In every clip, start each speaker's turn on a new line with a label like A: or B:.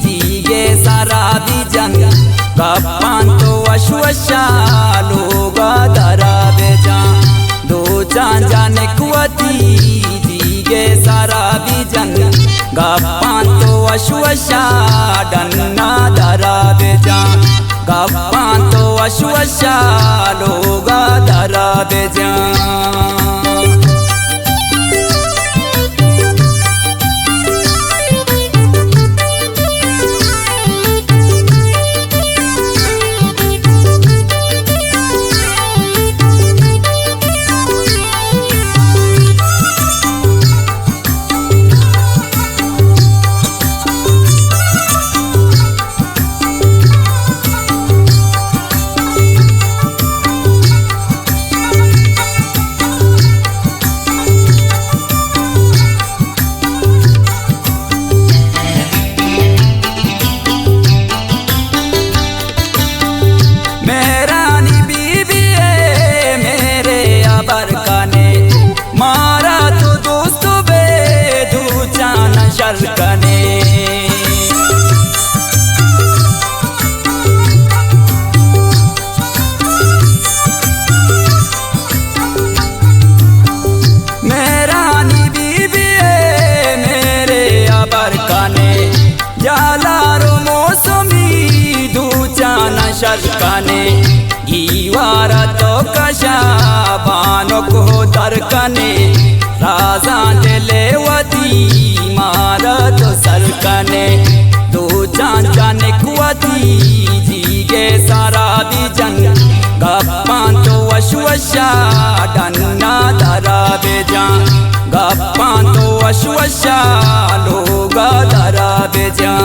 A: जीगे सारा बीजन गप्पांतो अश्वशा लोगा दरा बेजा दो जाने कुवती जीगे सारा बीजन गप्पांतो अश्वशा डन्ना दरा बेजा गप्पांतो अश्वशा लोगा दरा बेजा शर्कने गीवारा तो कशा बानो को दरकने राजा दिलेवती मारा तो सरकने दो जाने कुवती जीगे सारा बीजन गप्पां तो अश्वशा डन्ना दरा बेजा गप्पां तो अश्वशा लोगा दरा बेजा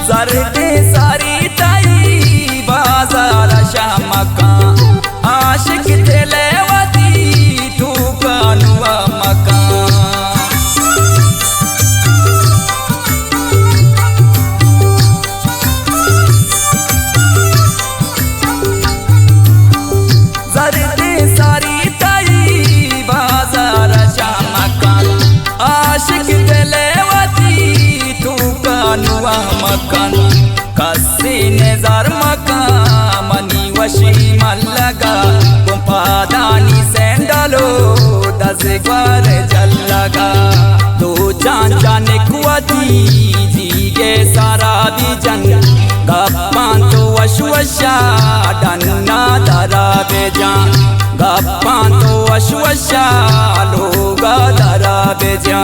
A: जरते सारी ताई बाजार शामका आशिक दिलेवती तू कानुआ मका जरते सारी ताई बाजार शामका आशिक दिलेवती तू कानुआ मकान कसी नेजार मका मनी वशी मल्लगा कुंपादानी सेंडलो दसगवार जल्लगा दो जाने कुवती जीगे सारा बीजन गप्पां तो अश्वशा डन्ना दरा बेजा गप्पां तो अश्वशा लोगा दरा बेजा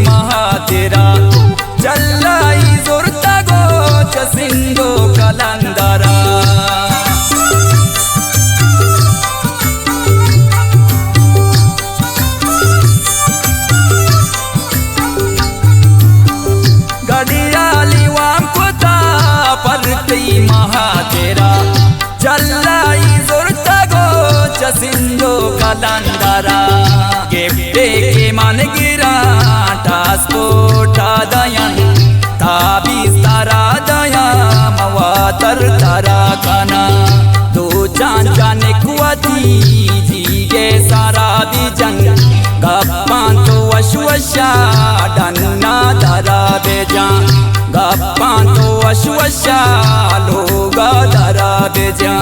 A: महातेरा चल्लाई जोरता गो चसिंगो कलंदरा गडियाली वाम कोता परती महातेरा चल्लाई जोरता गो चसिंगो कलंदरा गिफ्टे के मन गिरा पासपोर्ट दयान ताबीज तारा दया मवातर तारा काना दो चान जाने कुआती जीगे सारा बीजन गप्पां तो अश्वशा डन्ना दरा बेजा गप्पां तो अश्वशा लोगा दरा बेजा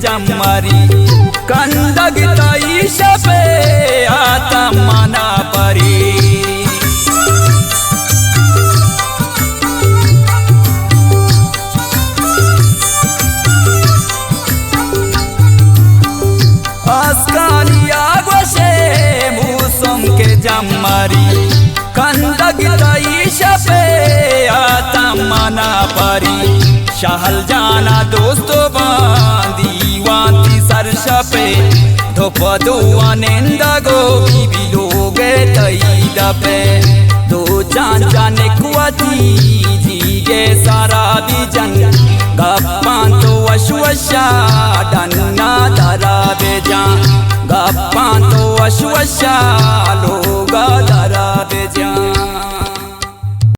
A: जम्मारी कंदग ताई शपे आता मना परी आस्कानिया गोशे मूसम के जम्मारी कंदग ताई शपे आता मना परी शहल जाना दोस्तों बांदी वांती सरशपे धोपदुआ नेंदागो बीबी लोगे तई दपे दो जान जाने कुआती जीगे सारा बीजन गप्पां तो अश्वशा डन